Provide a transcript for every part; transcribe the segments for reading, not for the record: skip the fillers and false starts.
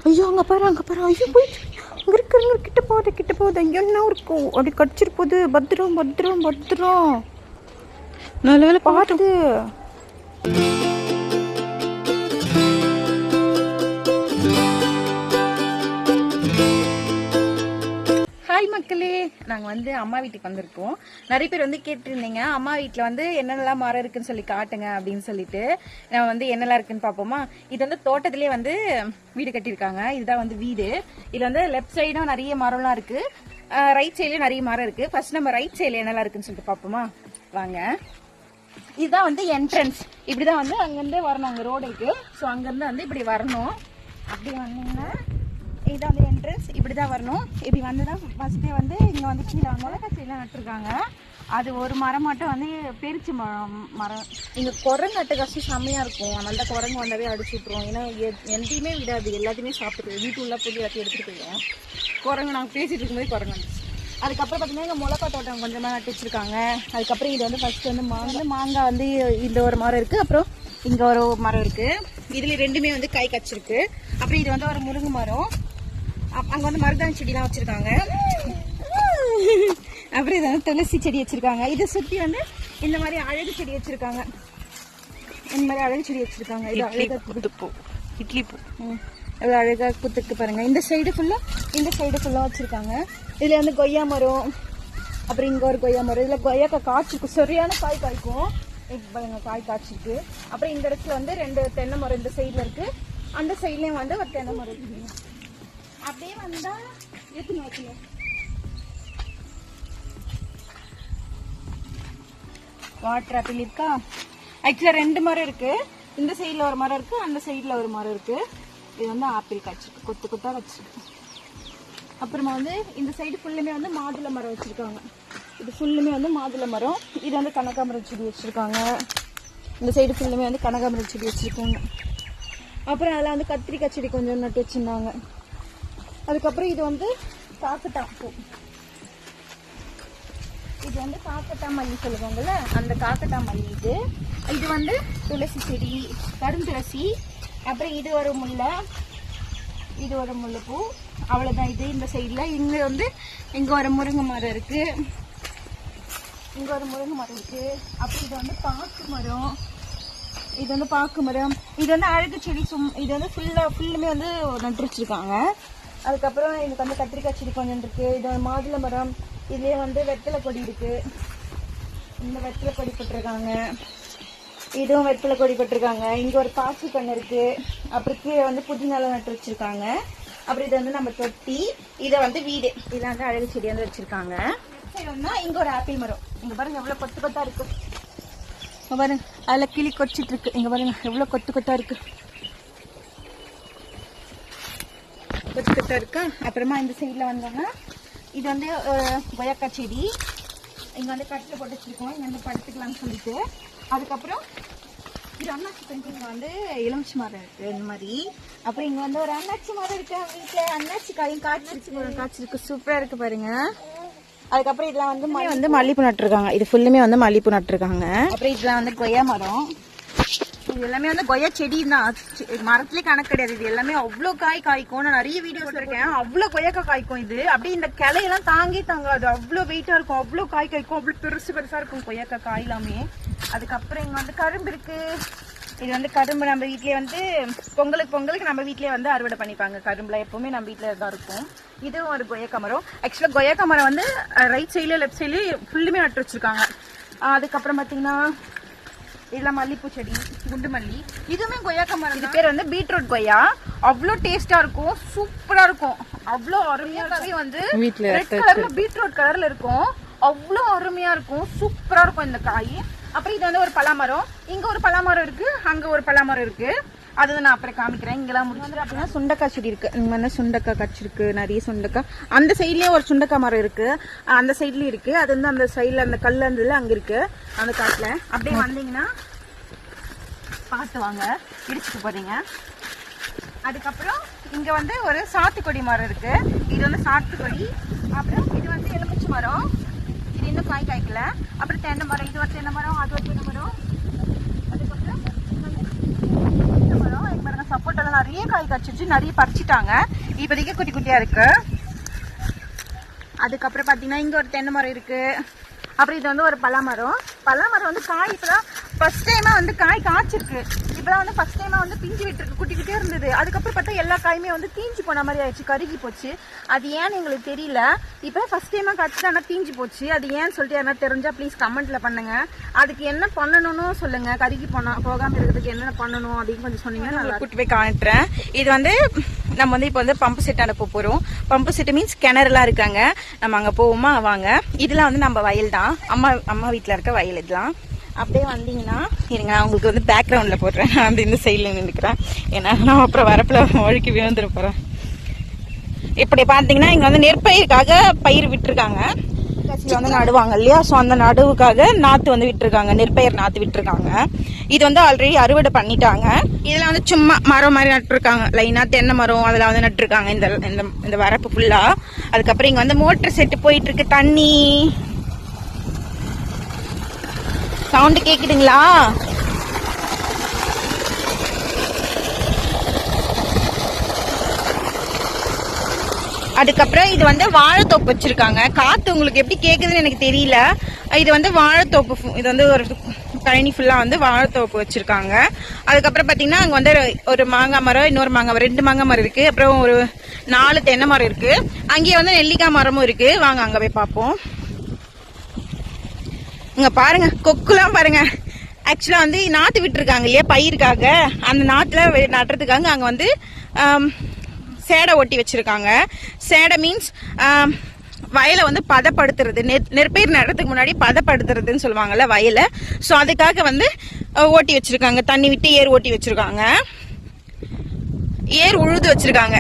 ஐயோ அங்கே பாரு ஐயோ போயிடுச்சு. அங்கே இருக்கு கிட்ட போகுது ஐயோ என்ன இருக்கும் அப்படி கடிச்சிட்டு போகுது. பத்திரம் நல்ல வேலை பார்த்து. ஹாய் மக்களே, நாங்கள் வந்து அம்மா வீட்டுக்கு வந்திருக்கோம். நிறைய பேர் வந்து கேட்டுருந்தீங்க அம்மா வீட்டில் வந்து என்னென்னலாம் மரம் இருக்குன்னு சொல்லி காட்டுங்க அப்படின்னு சொல்லிட்டு. நான் வந்து என்னெல்லாம் இருக்குன்னு பார்ப்போமா. இது வந்து தோட்டத்திலே வந்து வீடு கட்டியிருக்காங்க. இதுதான் வந்து வீடு. இது வந்து லெஃப்ட் சைடும் நிறைய மரம்லாம் இருக்கு, ரைட் சைட்லேயும் நிறைய மரம் இருக்கு. ஃபர்ஸ்ட் நம்ம ரைட் சைடில் என்னெல்லாம் இருக்குன்னு சொல்லிட்டு பார்ப்போமா வாங்க. இதுதான் வந்து என்ட்ரன்ஸ். இப்படிதான் வந்து அங்கேருந்து வரணும். அங்கே ரோடு இருக்கு. ஸோ அங்கேருந்து வந்து இப்படி வரணும். அப்படி வந்தீங்கன்னா இதுதான் வந்து என்ட்ரன்ஸ். இப்படி தான் வரணும். இப்படி வந்து தான் ஃபஸ்ட்டே வந்து இங்கே வந்து கீழே மிளகாய் செடியெலாம் நட்டுருக்காங்க. அது ஒரு மரம் மட்டும் வந்து பெருச்சு மரம். இங்கே குரங்கு நட்டு கஷ்டம் செம்மையாக இருக்கும். அதனால தான் குரங்கு வந்தாவே அடிச்சு விட்ருவோம். ஏன்னா எந்தையுமே விடாது, எல்லாத்தையுமே சாப்பிட்டு வீட்டுள்ள புள்ளி எல்லாத்தையும் எடுத்துகிட்டு போயிடும். குரங்கு நாங்கள் பேசிகிட்டு இருக்கும்போது குரங்கு வந்துச்சு. அதுக்கப்புறம் பார்த்தீங்கன்னா இங்கே மிளகாய் தோட்டம் கொஞ்சமாக நட்டு வச்சுருக்காங்க. அதுக்கப்புறம் இது வந்து ஃபஸ்ட்டு வந்து மாங்காய் வந்து இந்த ஒரு மரம் இருக்குது. அப்புறம் இங்கே ஒரு மரம் இருக்குது. இதில் ரெண்டுமே வந்து காய் காய்ச்சிருக்கு. அப்புறம் இது வந்து ஒரு முருங்கை மரம். அங்கே வந்து மருதாணி செடிலாம் வச்சுருக்காங்க. அப்புறம் இது வந்து துளசி செடி வச்சுருக்காங்க. இதை சுற்றி வந்து இந்த மாதிரி அழகு செடி வச்சுருக்காங்க. இந்த மாதிரி அழகு செடி வச்சுருக்காங்க. இது அழகாக குத்துப்பூ, இட்லி பூ எவ்வளோ அழகாக குத்துக்கு பாருங்கள். இந்த சைடு ஃபுல்லாக வச்சுருக்காங்க. இதில் வந்து கொய்யா மரம், அப்புறம் இங்கே ஒரு கொய்யா மரம். இதில் கொய்யாக்காய் காய்ச்சிருக்கு, சரியான காய் காய்க்கும். பாருங்க காய் காய்ச்சிருக்கு. அப்புறம் இந்த இடத்துல வந்து 2 தென்னை மரம் இந்த சைடில் இருக்குது. அந்த சைட்லேயும் வந்து ஒரு தென்னை மரம் இருக்குது. அப்படியே வந்தால் வைக்கணும். வாட்டர் ஆப்பிள் இருக்கா. ஆக்சுவலாக 2 மரம் இருக்குது. இந்த சைடில் ஒரு மரம் இருக்குது, அந்த சைடில் ஒரு மரம் இருக்குது. இது வந்து ஆப்பிள் காய்ச்சிருக்கு, கொத்து கொத்தாக வச்சுருக்கு. அப்புறமா வந்து இந்த சைடு ஃபுல்லுமே வந்து மாதுளை மரம் வச்சுருக்காங்க. இது ஃபுல்லுமே வந்து மாதுளை மரம். இது வந்து கனகாமரம் செடி வச்சுருக்காங்க. இந்த சைடு ஃபுல்லுமே வந்து கனகாமரம் செடி வச்சுருக்காங்க. அப்புறம் அதில் வந்து கத்திரிக்காய் செடி கொஞ்சம் நட்டு வச்சுருந்தாங்க. அதுக்கப்புறம் இது வந்து காக்கட்டா பூ. இது வந்து காக்கட்டா மல்லி சொல்லுவாங்கல்ல, அந்த காக்கட்டா மல்லி. இது வந்து துளசி செடி, கருந்துளசி. அப்புறம் இது ஒரு முல்லை, இது ஒரு முல்லைப்பூ. அவ்வளோதான். இது இந்த சைடில். இங்கே வந்து இங்கே ஒரு முருங்கை மரம் இருக்குது. அப்புறம் இது வந்து பாக்கு மரம். இது வந்து அழகு செடி. இது வந்து ஃபுல்லுமே வந்து நட்டு வச்சுருக்காங்க. அதுக்கப்புறம் எனக்கு வந்து கத்திரிக்காய் செடி கொஞ்சம் இருக்குது. இது மாதுளை மரம். இதுலேயே வந்து வெத்தலை கொடி இருக்குது. இந்த வெத்தலை கொடி போட்டிருக்காங்க. இதுவும் வெத்தலை கொடி போட்டிருக்காங்க. இங்கே ஒரு பாசி கண்ணு இருக்குது. அப்புறம் கீழே வந்து புதினாலாம் நட்டு வச்சுருக்காங்க. அப்புறம் இது வந்து நம்ம தொட்டி. இதை வந்து வீடு. இதில் வந்து அழகு செடி வந்து வச்சுருக்காங்க. இங்கே ஒரு ஆப்பிள் மரம். இங்கே பாருங்க எவ்வளோ கொத்து கொத்தாக இருக்குது. இங்கே பாருங்க அதில் கிளி கொச்சிட்டு இருக்கு. இங்கே பாருங்க எவ்வளோ கொத்து கொத்தாக இருக்குது. இருக்கா. அப்புறமா இந்த சைடில் வந்தாங்கன்னா இது வந்து கொய்யாக்காய் செடி. இங்கே வந்து கட்டில் போட்டு வச்சுருக்கோம். இங்கே வந்து படுத்துக்கலாம்னு சொல்லிட்டு. அதுக்கப்புறம் இது அண்ணாச்சி பெண்கள் வந்து எலுமிச்சி மரம் இருக்குது இந்த மாதிரி. அப்புறம் இங்கே வந்து ஒரு அண்ணாச்சி மரம் இருக்குது. வீட்டில் அண்ணாச்சி காயும் காய்ச்சிருக்கு. சூப்பராக இருக்குது பாருங்க. அதுக்கப்புறம் இதெல்லாம் வந்து மல்லிப்பூ நட்டுருக்காங்க. இது ஃபுல்லுமே வந்து மல்லிப்பூ நட்டுருக்காங்க. அப்புறம் இதெல்லாம் வந்து கொய்யா மரம். இது எல்லாமே வந்து கொய்யா செடி தான். மரத்துலேயே கணக்கு கிடையாது. இது எல்லாமே அவ்வளோ காய் காய்க்கும். நான் நிறைய வீடியோஸ் இருக்கேன். அவ்வளோ கொய்யாக்காய் காய்க்கும். இது அப்படியே இந்த கிளையெல்லாம் தாங்காது. அவ்வளோ வெயிட்டாக இருக்கும், அவ்வளோ காய் காய்க்கும். அவ்வளோ பெருசாக இருக்கும் கொய்யாக்காய் காய் எல்லாமே. அதுக்கப்புறம் இங்கே வந்து கரும்பு இருக்குது. இது வந்து கரும்பு நம்ம வீட்லேயே வந்து பொங்கலுக்கு நம்ம வீட்லேயே வந்து அறுவடை பண்ணிப்பாங்க. கரும்புல எப்போவுமே நம்ம வீட்டில் தான் இருக்கும். இதுவும் ஒரு கொய்யாக்காய் மரம். ஆக்சுவலாக கொய்யாக்காய் மரம் வந்து ரைட் சைட்லேயும் லெஃப்ட் சைட்லேயும் ஃபுல்லுமே நட்டு வச்சுருக்காங்க. அதுக்கப்புறம் பார்த்தீங்கன்னா இதெல்லாம் மல்லிப்பூ செடி, குண்டு மல்லி. இதுவுமே கொய்யாக்காய் மரம். இது பேர் வந்து பீட்ரூட் கொய்யா. அவ்வளோ டேஸ்டா இருக்கும், சூப்பரா இருக்கும். அவ்வளோ அருமையாகவே வந்து ரெட் கலர்ல பீட்ரூட் கலர்ல இருக்கும். அவ்வளோ அருமையா இருக்கும், சூப்பரா இருக்கும் இந்த காய். அப்புறம் இது வந்து ஒரு பலாமரம். இங்க ஒரு பலாமரம் இருக்கு, அங்க ஒரு பலாமரம் இருக்கு. அது வந்து நான் அப்புறம் காமிக்கிறேன். இங்கெல்லாம் முடிஞ்சு அப்படின்னா சுண்டக்காய் செடி இருக்கு. இங்க வந்து சுண்டக்காய் கச்சிருக்கு, நிறைய சுண்டக்காய். அந்த சைட்லயும் ஒரு சுண்டக்காய் மரம் இருக்கு, அந்த சைட்லயும் இருக்கு. அது வந்து அந்த சைட்ல அந்த கல் இருந்ததுல அங்க இருக்கு அந்த காட்டுல. அப்படியே வந்தீங்கன்னா பார்த்து வாங்க, இடிச்சுட்டு போறீங்க. அதுக்கப்புறம் இங்க வந்து ஒரு சாத்துக்கொடி மரம் இருக்கு. இது வந்து சாத்துக்கொடி. அப்புறம் இது வந்து எலுமிச்சை மரம். இது இன்னும் காய் காய்க்கல. அப்புறம் தென்னை மரம். இது ஒரு தென்னை மரம், அது ஒரு தென்னை மரம். அதுக்கப்புறம் மரம். இங்க பாருங்க சப்போட்டால நிறைய காய் காய்ச்சிச்சு, நிறைய பறிச்சுட்டாங்க. இப்போதைக்கு குட்டி குட்டியா இருக்கு. அதுக்கப்புறம் பாத்தீங்கன்னா இங்க ஒரு தென்னை மரம் இருக்கு. அப்புறம் இது வந்து ஒரு பலாமரம். பலாமரம் வந்து காய் இப்பதான் ஃபர்ஸ்ட் டைமா வந்து காய் காய்ச்சிருக்கு. இப்பதான் வந்து ஃபர்ஸ்ட் டைமா வந்து பிஞ்சு விட்டுருக்கு. குட்டி குட்டியே இருந்தது. அதுக்கப்புறம் பார்த்தா எல்லா காயுமே வந்து தீஞ்சு போன மாதிரி ஆயிடுச்சு, கருகி போச்சு. அது ஏன்னு எங்களுக்கு தெரியல. இப்போ ஃபர்ஸ்ட் டைமா காய்ச்சி ஆனால் தீஞ்சு போச்சு. அது ஏன்னு சொல்லிட்டு யாரா தெரிஞ்சா ப்ளீஸ் கமெண்ட்ல பண்ணுங்க. அதுக்கு என்ன பண்ணணும்னு சொல்லுங்க. கருகி போகாம இருக்கிறதுக்கு என்ன பண்ணணும் அப்படின்னு கொஞ்சம் சொன்னீங்கன்னா நான் கூட்டி போய் காட்டுறேன். இது வந்து நம்ம வந்து இப்போ வந்து பம்பு செட் அனுப்ப போறோம். பம்பு செட் மீன்ஸ் கிணறுலாம் இருக்காங்க. நம்ம அங்க போவோமா வாங்க. இதெல்லாம் வந்து நம்ம வயல் தான், அம்மா வீட்டில் இருக்க வயல். இதெல்லாம் அப்படியே வந்தீங்கன்னா இருங்க, நான் உங்களுக்கு வந்து பேக்ரவுண்டில் போடுறேன். நான் வந்து இந்த சைடில் நின்றுக்கிறேன். ஏன்னா நான் அப்புறம் வரப்பில் வழுக்கி விழுந்துட போகிறேன். இப்படி பார்த்தீங்கன்னா இங்கே வந்து நெற்பயிருக்காக பயிர் விட்டுருக்காங்க. கட்சியில் வந்து நடுவாங்க இல்லையா, ஸோ அந்த நடுவுக்காக நாற்று வந்து விட்டுருக்காங்க, நெற்பயிர் நாற்று விட்டுருக்காங்க. இது வந்து ஆல்ரெடி அறுவடை பண்ணிட்டாங்க. இதில் வந்து சும்மா மரம் மாதிரி நட்டுருக்காங்க, லைனாக தென்னை மரம் அதெல்லாம் வந்து நட்டுருக்காங்க இந்த வரப்பு ஃபுல்லாக. அதுக்கப்புறம் இங்கே வந்து மோட்டர் செட்டு போயிட்டு இருக்கு. தண்ணி சவுண்டு கேக்குதுங்களா? அதுக்கப்புறம் இது வந்து வாழைத்தோப்பு வச்சிருக்காங்க. காத்து உங்களுக்கு எப்படி கேக்குதுன்னு எனக்கு தெரியல. இது வந்து வாழைத்தோப்பு, இது வந்து ஒரு கழனி ஃபுல்லா வந்து வாழைத்தோப்பு வச்சிருக்காங்க. அதுக்கப்புறம் பாத்தீங்கன்னா அங்க வந்து ஒரு மாங்காய் மரம், இன்னொரு மாங்காய் மரம், 2 மாங்காய் மரம் இருக்கு. அப்புறம் ஒரு 4 தென்னை மரம் இருக்கு. அங்கேயே வந்து நெல்லிக்காய் மரமும் இருக்கு. வாங்க அங்க போய் பார்ப்போம். இங்க பாருங்க, கொக்குலாம் பாருங்க. ஆக்சுவலா வந்து நாத்து விட்டுருக்காங்க இல்லையா பயிருக்காக, அந்த நாத்துல நட்டுறதுக்காக அங்க வந்து சேடை ஒட்டி வச்சிருக்காங்க. சேடை மீன்ஸ் வயலை வந்து பதப்படுத்துறது, நெற்பயிர் நடுறதுக்கு முன்னாடி பதப்படுத்துறதுன்னு சொல்லுவாங்கல்ல வயலை. ஸோ அதுக்காக வந்து ஓட்டி வச்சிருக்காங்க. தண்ணி விட்டு ஏர் ஓட்டி வச்சிருக்காங்க, ஏர் உழுது வச்சிருக்காங்க.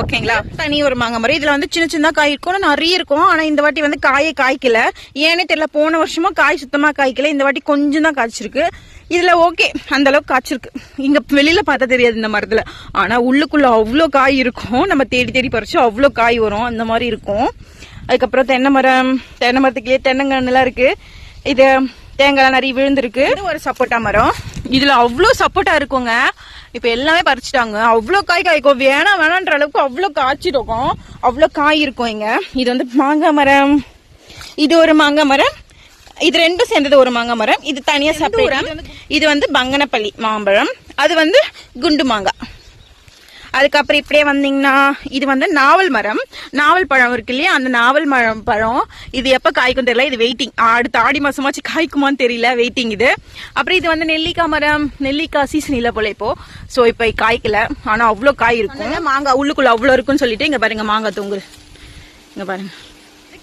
ஓகேங்களா? தனி ஒரு மாங்காய் மரம். இதுல வந்து சின்ன சின்ன காய் இருக்கும், நிறைய இருக்கும். ஆனா இந்த வாட்டி வந்து காயே காய்க்கல. ஏன்னே தெரியல. போன வருஷமா காய் சுத்தமா காய்க்கல, இந்த வாட்டி கொஞ்சம் தான் காய்ச்சிருக்கு. இதுல ஓகே, அந்த அளவுக்கு காய்ச்சிருக்கு. இங்க வெளியில பார்த்தா தெரியாது இந்த மரத்துல, ஆனா உள்ளுக்குள்ள அவ்வளோ காய் இருக்கும். நம்ம தேடி தேடி பறிச்சு அவ்வளோ காய் வரும், அந்த மாதிரி இருக்கும். அதுக்கப்புறம் தென்னை மரத்துக்குள்ளே தென்னங்கன்னுலாம் இருக்கு. இது தேங்காய் நிறைய விழுந்திருக்கு. இது ஒரு சப்போட்டா மரம். இதுல அவ்வளோ சப்போட்டா இருக்குங்க. இப்ப எல்லாமே பறிச்சுட்டாங்க. அவ்வளோ காய் காய்க்கும், வேணான்ற அளவுக்கு அவ்வளோ காய்ச்சிருக்கும், அவ்வளோ காய் இருக்கும் இங்க. இது வந்து மாங்காய் மரம். இது ஒரு மாங்காய் மரம். இது ரெண்டும் சேர்ந்தது ஒரு மாங்காய் மரம். இது தனியா செப்பரேட். இது வந்து பங்கனப்பள்ளி மாம்பழம். அது வந்து குண்டு மாங்காய். அதுக்கப்புறம் இப்படியே வந்தீங்கன்னா இது வந்து நாவல் மரம். நாவல் பழம் இருக்கு இல்லையா, அந்த நாவல் பழம் இது எப்ப காய்க்கும் தெரியல. இது வெயிட்டிங், அடுத்த ஆடி மாசமாச்சு காய்க்குமான்னு தெரியல, வெயிட்டிங் இது. அப்புறம் இது வந்து நெல்லிக்காய் மரம். நெல்லிக்காய் சீசன் இல்ல போல இப்போ, சோ இப்ப காய்க்கல. ஆனா அவ்வளவு காய் இருக்கும். மாங்காய் உள்ளுக்குள்ள அவ்வளவு இருக்குன்னு சொல்லிட்டு இங்க பாருங்க மாங்காய் தொங்குது. இங்க பாருங்க,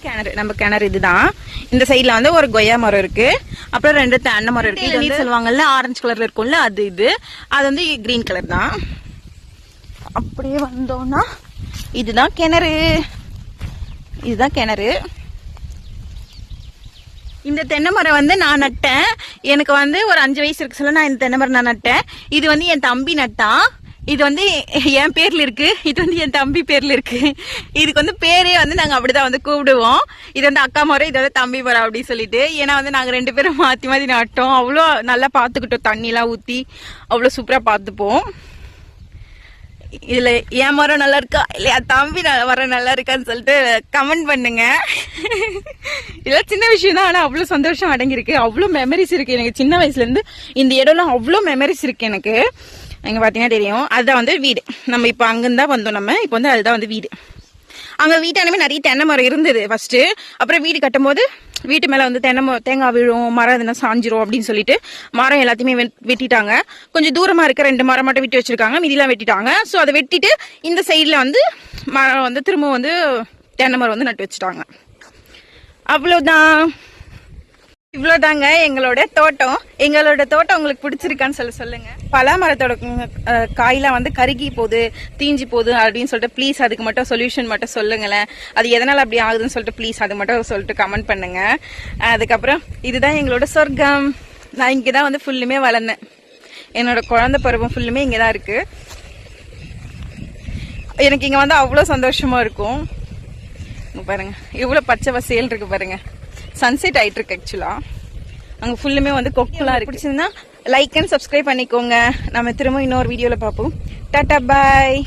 கிணறு, நம்ம கிணறு இதுதான். இந்த சைட்ல வந்து ஒரு கொய்யா மரம் இருக்கு. அப்புறம் 2 தென்னை மரம் இருக்கு. இது சொல்லுவாங்கல்ல ஆரஞ்சு கலர்ல இருக்கும்ல, அது வந்து கிரீன் கலர் தான். அப்படியே வந்தோம்னா இதுதான் கிணறு. இந்த தென்னை மரம் வந்து நான் நட்டேன். எனக்கு வந்து ஒரு 5 வயசு இருக்கு சொல்ல, நான் இந்த தென்னை மரம் நான் நட்டேன். இது வந்து என் தம்பி நட்டான். இது வந்து என் பேர்ல இருக்கு, இது வந்து என் தம்பி பேர்ல இருக்கு. இதுக்கு வந்து பேரே வந்து நாங்க அப்படிதான் வந்து கூப்பிடுவோம். இது வந்து அக்கா மரம், இது வந்து தம்பி மரம் அப்படின்னு சொல்லிட்டு. ஏன்னா வந்து நாங்க 2 பேரும் மாத்தி மாத்தி நட்டோம். அவ்வளோ நல்லா பாத்துக்கிட்டோம், தண்ணி எல்லாம் ஊத்தி அவ்வளோ சூப்பரா பாத்துப்போம். இதுல என் மரம் நல்லா இருக்கா இல்லையா தம்பி மரம் நல்லா இருக்கான்னு சொல்லிட்டு கமெண்ட் பண்ணுங்க. இதெல்லாம் சின்ன விஷயம் தான், ஆனா அவ்வளவு சந்தோஷம் அடங்கியிருக்கு. அவ்வளவு மெமரிஸ் இருக்கு எனக்கு சின்ன வயசுல இருந்து. இந்த இடம்லாம் அவ்வளவு மெமரிஸ் இருக்கு எனக்கு. அங்க பாத்தீங்கன்னா தெரியும், அதுதான் வந்து வீடு. நம்ம இப்ப அங்கிருந்தா வந்தோம். நம்ம இப்ப வந்து அதுதான் வந்து வீடு. அங்க வீட்டாலுமே நிறைய தென்னை மரம் இருந்தது ஃபர்ஸ்ட். அப்புறம் வீடு கட்டும் போது வீட்டு மேல வந்து தேங்காய் விழும், மரம் எதுனா சாஞ்சிரும் அப்படின்னு சொல்லிட்டு மரம் எல்லாத்தையுமே வெட்டிட்டாங்க. கொஞ்சம் தூரமா இருக்க 2 மரம் மட்டும் விட்டு வச்சிருக்காங்க, மீதிலாம் வெட்டிட்டாங்க. ஸோ அதை வெட்டிட்டு இந்த சைட்ல வந்து மரம் வந்து திரும்ப வந்து தென்னை மரம் வந்து நட்டு வச்சுட்டாங்க. அவ்வளவுதான். இவ்வளவுதாங்க எங்களோட தோட்டம். உங்களுக்கு பிடிச்சிருக்கான்னு சொல்லுங்க. பலா மரத்தோட காயெல்லாம் வந்து கருகி போகுது, தீஞ்சி போகுது அப்படின்னு சொல்லிட்டு ப்ளீஸ் அதுக்கு மட்டும் சொல்யூஷன் மட்டும் சொல்லுங்களேன். அது எதனால அப்படி ஆகுதுன்னு சொல்லிட்டு ப்ளீஸ் அது மட்டும் சொல்லிட்டு கமெண்ட் பண்ணுங்க. அதுக்கப்புறம் இதுதான் எங்களோட சொர்க்கம். நான் இங்கதான் வந்து ஃபுல்லுமே வளர்ந்தேன். என்னோட குழந்தை பருவம் ஃபுல்லுமே இங்கதான் இருக்கு. எனக்கு இங்க வந்து அவ்வளவு சந்தோஷமா இருக்கும். பாருங்க இவ்வளவு பச்சை வசேல் இருக்கு பாருங்க. சன்செட் ஆயிட்டு இருக்கு ஆக்சுவலா. அங்க ஃபுல்லுமே வந்து கொக்குலாம் இருக்கு. பிடிச்சிருந்தா லைக் அண்ட் சப்ஸ்கிரைப் பண்ணிக்கோங்க. நம்ம திரும்ப இன்னொரு வீடியோல பார்ப்போம். டாடா பாய்.